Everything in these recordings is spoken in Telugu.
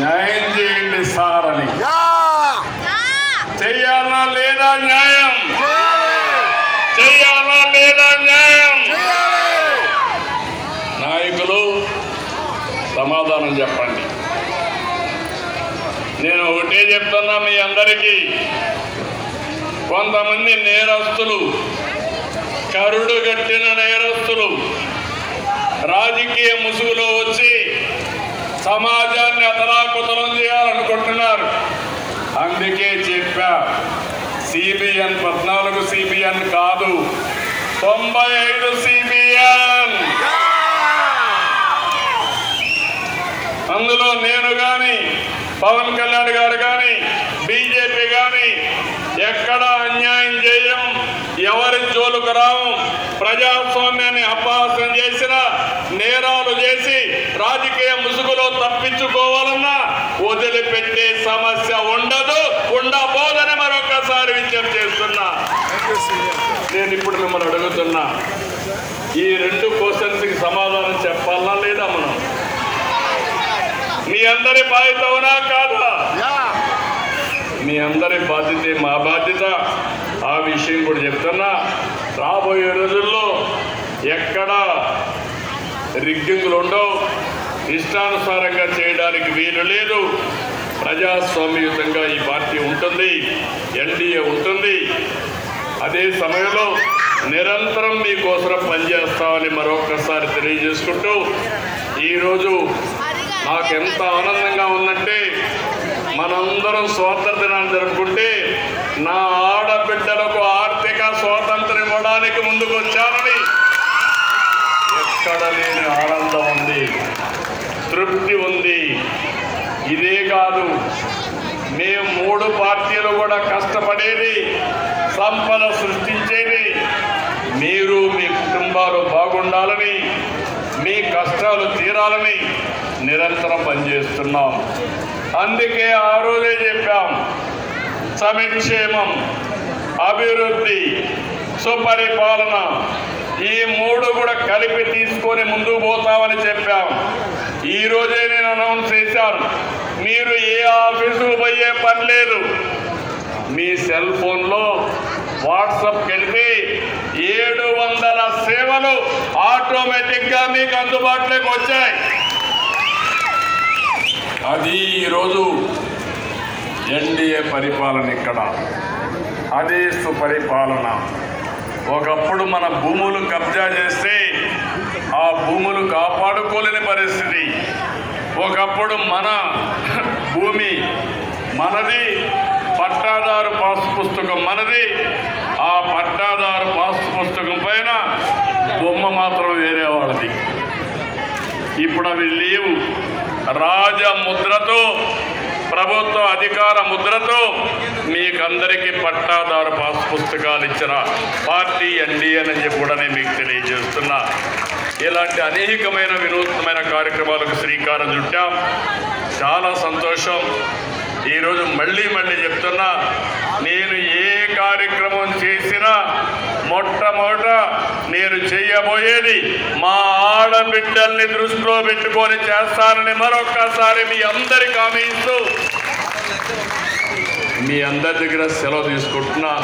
న్యాయం చేయండి సార్ అని. చెయ్యాలా లేదా న్యాయం? చెయ్యాలా లేదా న్యాయం? నాయకులు సమాధానం చెప్పండి. నేను ఒకటే చెప్తున్నా మీ అందరికీ, కొంతమంది నేరస్తులు, కరుడు గట్టిన నేరస్తులు రాజకీయ ముసుగులో వచ్చి సమాజాన్ని అతలాకుతలం చేయాలనుకుంటున్నారు. అందుకే చెప్పా, సిబిఎన్ 14 సిబిఎన్ కాదు, 95 సిబిఎన్. అందులో నేను కానీ, పవన్ కళ్యాణ్ గారు కానీ, బీజేపీ కానీ ఎక్కడ అన్యాయం చేయం, ఎవరి జోలుకు రాము. ప్రజాస్వామ్యాన్ని అపహాస్యం చేసిన, నేరాలు చేసి రాజకీయ ముసుగులో తప్పించుకోవాలన్నా వదిలిపెట్టే సమస్య ఉండదు, ఉండబోదని మరొకసారి విజ్ఞప్తి చేస్తున్నా. నేను ఇప్పుడు మిమ్మల్ని అడుగుతున్నా, ఈ 2 క్వశ్చన్స్కి సమాధానం చెప్పాలా లేదా? మనం మీ అందరి బాధ్యత అవునా కాదా? మీ అందరి బాధ్యత, మా బాధ్యత. ఆ విషయం కూడా చెప్తున్నా. రాబోయే రోజుల్లో ఎక్కడ రిగ్గింగ్లు ఉండవు, ఇష్టానుసారంగా చేయడానికి వీలు లేదు. ప్రజాస్వామ్యయుతంగా ఈ పార్టీ ఉంటుంది, ఎన్డీఏ ఉంటుంది. అదే సమయంలో నిరంతరం మీకోసం పనిచేస్తామని మరొకసారి తెలియజేసుకుంటూ, ఈరోజు నాకెంత ఆనందంగా ఉందంటే, మనందరం స్వాతంత్ర దినాన్ని జరుపుకుంటే నా ఆడబిడ్డలకు ఆర్థిక స్వాతంత్రం ఇవ్వడానికి ముందుకు వచ్చానని ఎక్కడ లేని ఆనందం ఉంది, తృప్తి ఉంది. ఇదే కాదు, మేము 3 పార్టీలు కూడా కష్టపడేది, సంపద సృష్టించేది మీరు, మీ కుటుంబాలు బాగుండాలని, మీ కష్టాలు తీరాలని నిరంతరం పనిచేస్తున్నాం. అందుకే ఆ రోజే చెప్పాం, సంక్షేమం, అభివృద్ధి, సుపరిపాలన ఈ 3 కూడా కలిపి తీసుకొని ముందుకు పోతామని చెప్పాం. ఈ రోజే నేను అనౌన్స్ చేశాను, మీరు ఏ ఆఫీసుకు పోయే పని లేదు. మీ సెల్ ఫోన్లో వాట్సాప్కి వెళ్తే 700 సేవలు ఆటోమేటిక్గా మీకు అందుబాటులోకి వచ్చాయి. అది ఈరోజు ఎన్డీఏ పరిపాలన. ఇక్కడ అదే సుపరిపాలన. ఒకప్పుడు మన భూములు కబ్జా చేస్తే ఆ భూములు కాపాడుకోలేని పరిస్థితి. ఒకప్పుడు మన భూమి మనది, పట్టాదారు పాస్ పుస్తకం మనది, ఆ పట్టాదారు పాస్ పుస్తకం పైన బొమ్మ మాత్రం వేరే వాళ్ళది. ఇప్పుడు అవి లేవు. రాజముద్రతో, ప్రభుత్వ అధికార ముద్రతో మీకందరికీ పట్టాదారు పాస్ పుస్తకాలు ఇచ్చిన పార్టీ ఎన్డీఏ అని చెప్పి కూడా నేను మీకు తెలియజేస్తున్నా. ఇలాంటి అనేకమైన వినూత్నమైన కార్యక్రమాలకు శ్రీకారం చుట్టాం. చాలా సంతోషం. ఈరోజు మళ్ళీ చెప్తున్నా, నేను ఏ కార్యక్రమం చేసినా మొట్టమొదట నేను చేయబోయేది మా ఆడబిడ్డల్ని దృష్టిలో పెట్టుకొని చేస్తానని మరొక్కసారి మీ అందరికి హామీ ఇస్తూ మీ అందరి దగ్గర సెలవు తీసుకుంటున్నా.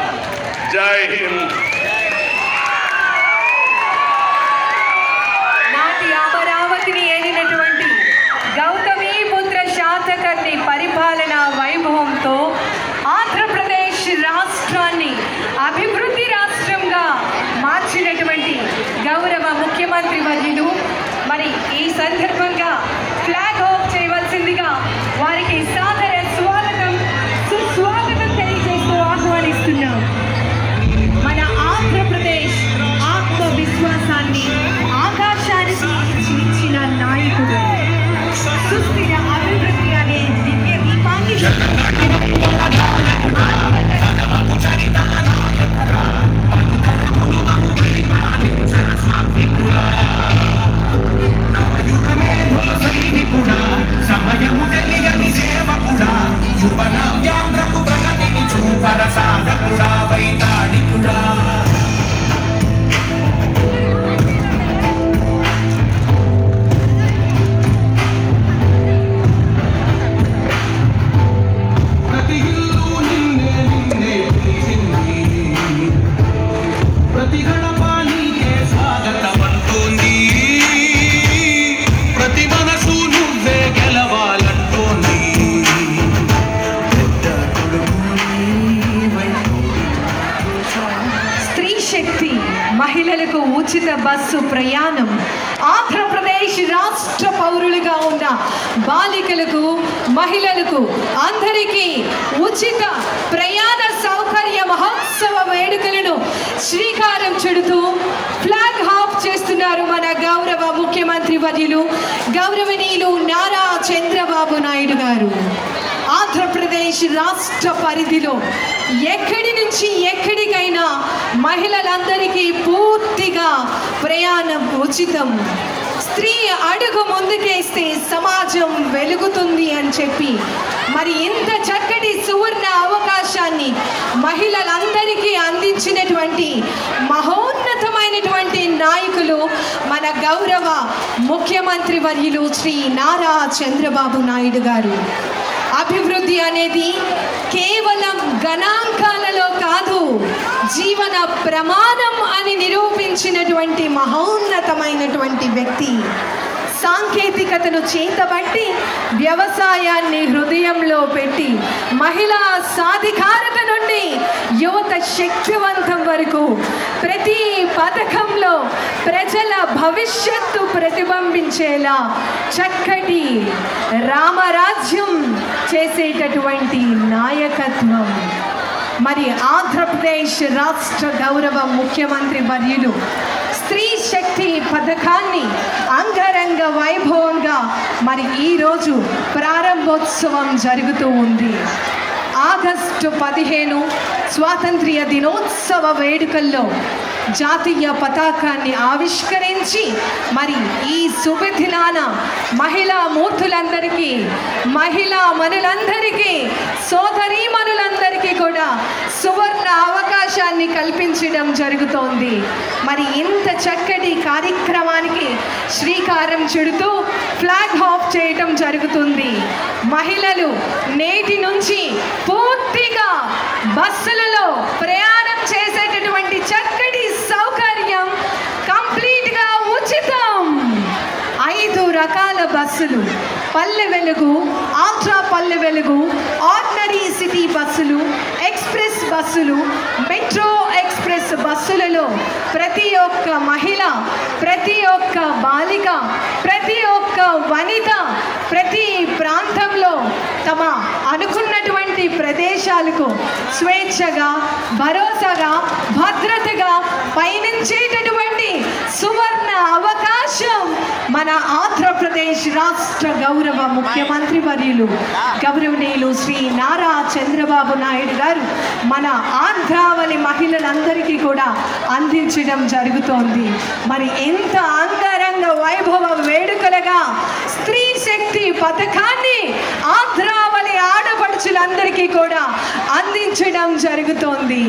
జై హింద్. నాటి అమరావతిని ఏలినటువంటి గౌతమీపుత్ర శాతకర్ణి పరిపాలన వైభవంతో ఆంధ్రప్రదేశ్ రాష్ట్రాన్ని అభివృద్ధి రాష్ట్రంగా మార్చినటువంటి గౌరవ ముఖ్యమంత్రి వర్యులు మరి ఈ సందర్భంగా ఫ్లాగ్ ఆఫ్ చేయవలసిందిగా వారికి సాదర సుస్వాగతం తెలియజేస్తూ ఆహ్వానిస్తున్నాం. మన ఆంధ్రప్రదేశ్ ఆత్మవిశ్వాసాన్ని ఆకాశానికి ఇచ్చిన నాయకుడు, సుస్థిర అభివృద్ధి అనే దివ్య దీపాన్ని ఉచిత బస్సు ప్రయాణం ఆంధ్రప్రదేశ్ రాష్ట్ర పౌరులుగా ఉన్న బాలికలకు మహిళలకు అందరికీ ఉచిత ప్రయాణ సౌకర్య మహోత్సవ వేడుకలను శ్రీకారం చుడుతూ ఫ్లాగ్ హాఫ్ చేస్తున్నారు మన గౌరవ ముఖ్యమంత్రి వర్యులు గౌరవనీయులు నారా చంద్రబాబు నాయుడు గారు. ఆంధ్రప్రదేశ్ రాష్ట్ర పరిధిలో ఎక్కడి నుంచి ఎక్కడికైనా మహిళలందరికీ పూర్తిగా ప్రయాణం ఉచితం. స్త్రీ అడుగు ముందుకేస్తే సమాజం వెలుగుతుంది అని చెప్పి మరి ఇంత చక్కటి సువర్ణ అవకాశాన్ని మహిళలందరికీ అందించినటువంటి మహోన్నతమైనటువంటి నాయకులు మన గౌరవ ముఖ్యమంత్రి వర్యులు శ్రీ నారా చంద్రబాబు నాయుడు గారు. అభివృద్ధి అనేది కేవలం గణాంకాలలో కాదు, జీవన ప్రమాణం అని నిరూపించినటువంటి మహోన్నతమైనటువంటి వ్యక్తి. సాంకేతికతను చేతబట్టి వ్యవసాయాన్ని హృదయంలో పెట్టి మహిళా సాధికారత నుండి యువత శక్తివంతం వరకు ప్రతి పథకంలో ప్రజల భవిష్యత్తు ప్రతిబింబించేలా చక్కటి రామరాజ్యం చేసేటటువంటి నాయకత్వం మరి ఆంధ్రప్రదేశ్ రాష్ట్ర గౌరవ ముఖ్యమంత్రి వర్యులు స్త్రీ శక్తి పథకాన్ని అంగరంగ వైభవంగా మరి ఈరోజు ప్రారంభోత్సవం జరుగుతూ ఉంది. ఆగస్టు 15 స్వాతంత్ర్య దినోత్సవ వేడుకల్లో జాతీయ పతాకాన్ని ఆవిష్కరించి మరి ఈ శుభదినాన మహిళా మూర్తులందరికీ మహిళా మనులందరికీ సోదరీమణులందరికీ కూడా సువర్ణ అవకాశాన్ని కల్పించడం జరుగుతోంది. మరి ఇంత చక్కటి కార్యక్రమానికి శ్రీకారం చుడుతూ ఫ్లాగ్ హాఫ్ చేయటం జరుగుతుంది. మహిళలు నేటి నుంచి పూర్తిగా బస్సులలో ప్రయాణం చేసేటటువంటి చక్కటి సౌకర్యం కంప్లీట్గా ఉచితం. 5 రకాల బస్సులు, పల్లె వెలుగు, ఆంధ్ర పల్లె వెలుగు, ఆర్డినరీ సిటీ బస్సులు, ఎక్స్ప్రెస్ బస్సులు, మెట్రో ఎక్స్ప్రెస్ బస్సులలో ప్రతి ఒక్క మహిళ, ప్రతి ఒక్క బాలిక, ప్రతి ఒక్క వనిత ప్రతి ప్రాంతంలో తమ అనుకున్నటువంటి ప్రదేశాలకు స్వేచ్ఛగా, భరోసాగా, భద్రతగా పయనించేటటువంటి సువర్ణ అవకాశం మన ఆంధ్రప్రదేశ్ రాష్ట్ర గౌరవ ముఖ్యమంత్రి వర్యులు గౌరవనీయులు శ్రీ నారా చంద్రబాబు నాయుడు గారు మన ఆంధ్రావళి మహిళలందరికీ కూడా అందించడం జరుగుతోంది. మరి ఎంత అంగరంగ వైభవ వేడుకలుగా స్త్రీ శక్తి పథకాన్ని ఆంధ్రావళి ఆడపడుచులందరికీ కూడా అందించడం జరుగుతోంది.